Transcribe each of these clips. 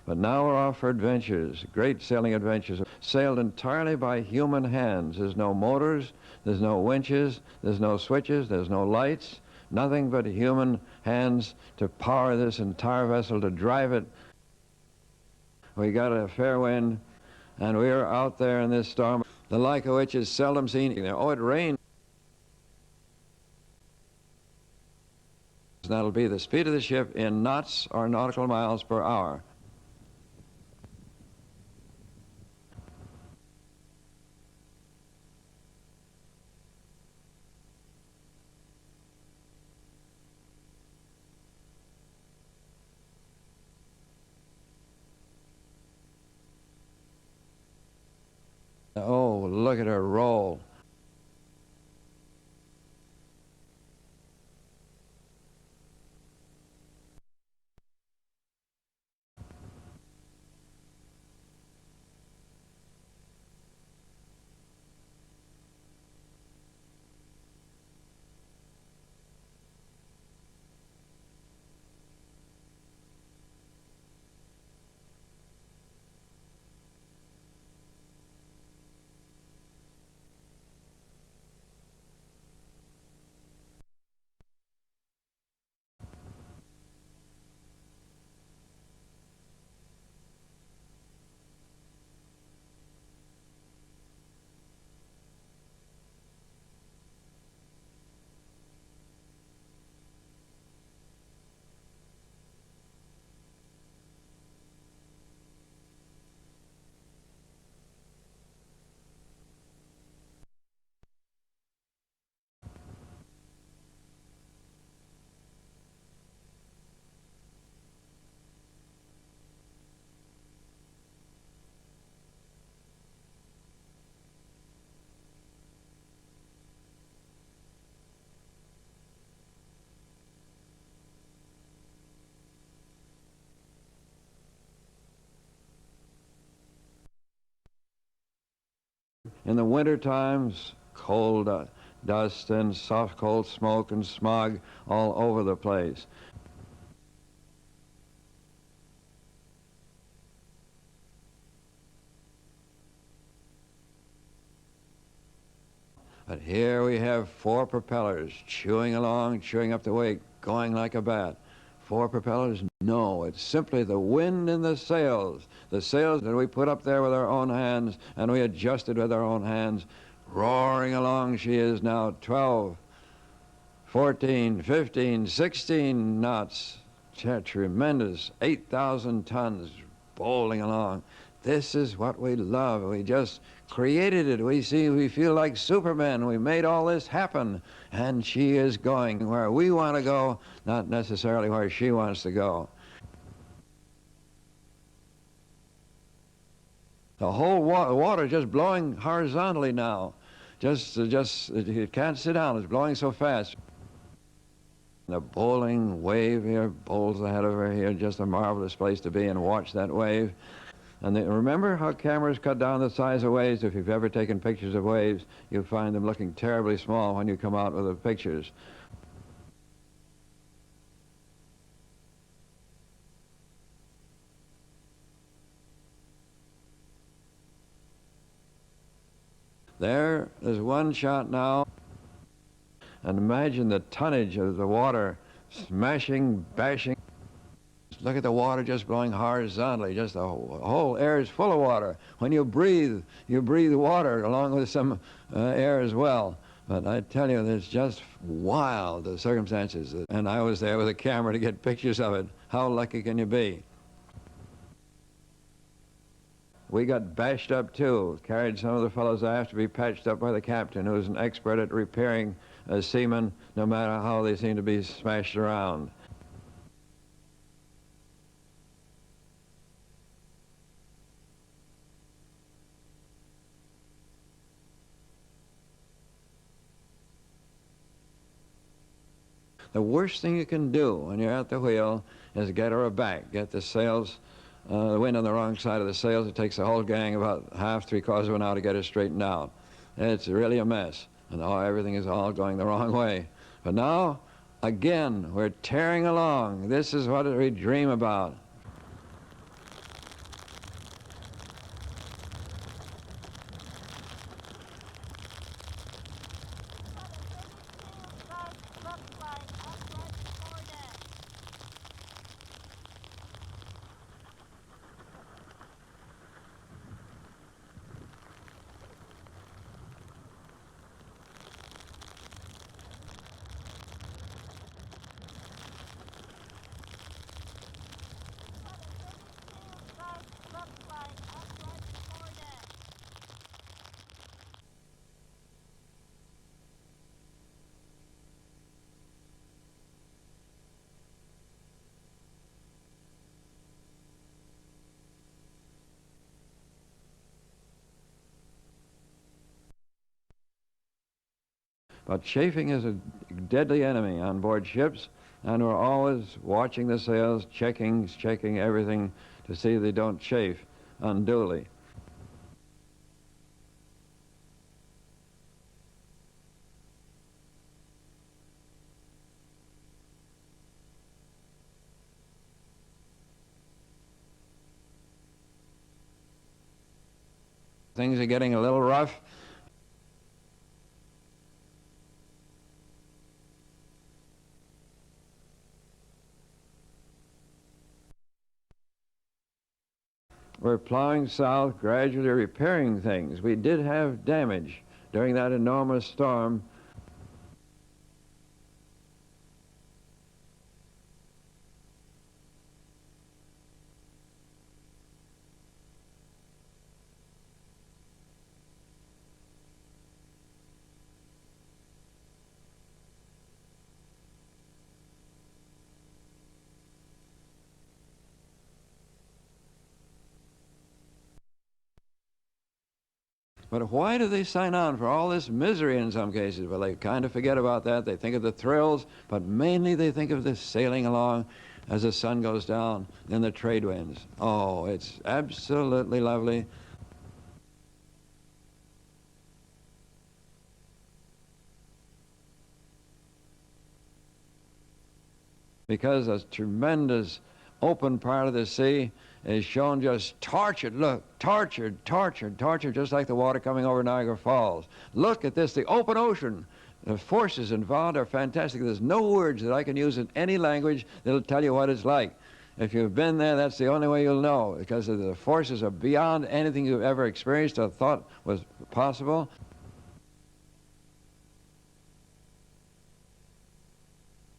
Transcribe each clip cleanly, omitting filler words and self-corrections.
But now we're off for adventures, great sailing adventures, sailed entirely by human hands. There's no motors, there's no winches, there's no switches, there's no lights, nothing but human hands to power this entire vessel, to drive it. We got a fair wind, and we are out there in this storm, the like of which is seldom seen. Oh, it rained. That'll be the speed of the ship in knots or nautical miles per hour. Oh, look at her roll. In the winter times, cold dust and soft cold smoke and smog all over the place. But here we have 4 propellers chewing along, chewing up the wake, going like a bat. 4 propellers? No, it's simply the wind in the sails that we put up there with our own hands and we adjusted with our own hands. Roaring along she is now, 12, 14, 15, 16 knots. Tremendous, 8,000 tons bowling along. This is what we love. We just created it. We feel like Superman. We made all this happen. And she is going where we want to go, not necessarily where she wants to go. The whole water just blowing horizontally now. It can't sit down. It's blowing so fast. The bowling wave here bowls ahead of her here. Just a marvelous place to be and watch that wave. And remember how cameras cut down the size of waves? If you've ever taken pictures of waves, you'll find them looking terribly small when you come out with the pictures. There's one shot now. And imagine the tonnage of the water smashing, bashing. Look at the water just blowing horizontally. Just the whole air is full of water. When you breathe water along with some air as well. But I tell you, it's just wild, the circumstances. And I was there with a camera to get pictures of it. How lucky can you be? We got bashed up too. Carried some of the fellows aft to be patched up by the captain, who was an expert at repairing seamen, no matter how they seem to be smashed around. The worst thing you can do when you're at the wheel is get her aback, get the sails, the wind on the wrong side of the sails. It takes the whole gang about half, 3/4 of an hour to get her straightened out. It's really a mess, and everything is all going the wrong way. But now, again, we're tearing along. This is what we dream about. But chafing is a deadly enemy on board ships, and we're always watching the sails, checking everything to see they don't chafe unduly. Things are getting a little rough. We're plowing south, gradually repairing things. We did have damage during that enormous storm. But why do they sign on for all this misery in some cases? Well, they kind of forget about that. They think of the thrills, but mainly they think of this sailing along as the sun goes down in the trade winds. Oh, it's absolutely lovely. Because a tremendous open part of the sea is shown just tortured, look, tortured, just like the water coming over Niagara Falls. Look at this, the open ocean. The forces involved are fantastic. There's no words that I can use in any language that'll tell you what it's like. If you've been there, that's the only way you'll know, because the forces are beyond anything you've ever experienced or thought was possible.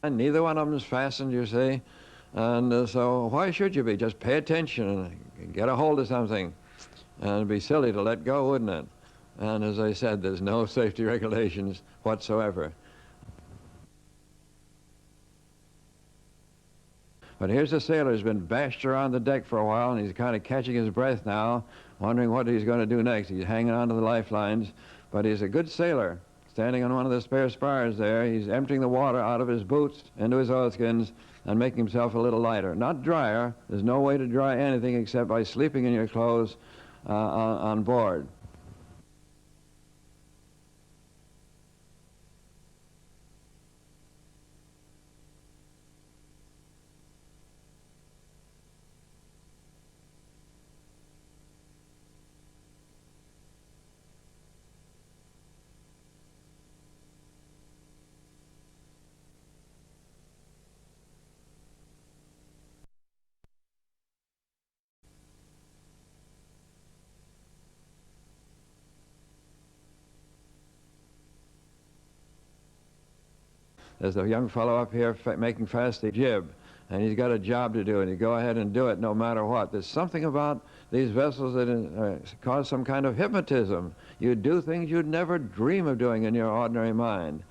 And neither one of them is fastened, you see. And so why should you be? Just pay attention and get a hold of something. And it'd be silly to let go, wouldn't it? And as I said, there's no safety regulations whatsoever. But here's a sailor who's been bashed around the deck for a while, and he's kind of catching his breath now, wondering what he's going to do next. He's hanging on to the lifelines, but he's a good sailor. Standing on one of the spare spars there, he's emptying the water out of his boots into his oilskins and making himself a little lighter. Not drier. There's no way to dry anything except by sleeping in your clothes on board. There's a young fellow up here making fast the jib, and he's got a job to do, and you go ahead and do it no matter what. There's something about these vessels that cause some kind of hypnotism. You do things you'd never dream of doing in your ordinary mind.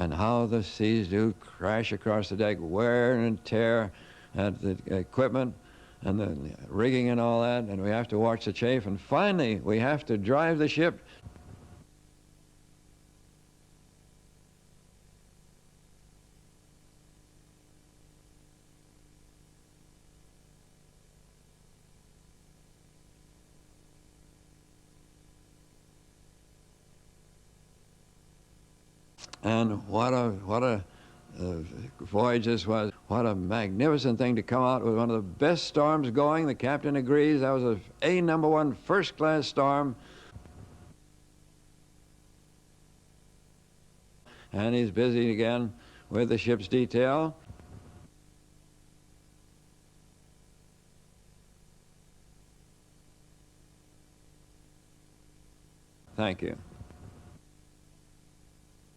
And how the seas do crash across the deck, wear and tear at the equipment and the rigging and all that, and we have to watch the chafe, and finally we have to drive the ship. And what a voyage this was. What a magnificent thing to come out with one of the best storms going. The captain agrees that was a #1 first-class storm. And he's busy again with the ship's detail. Thank you.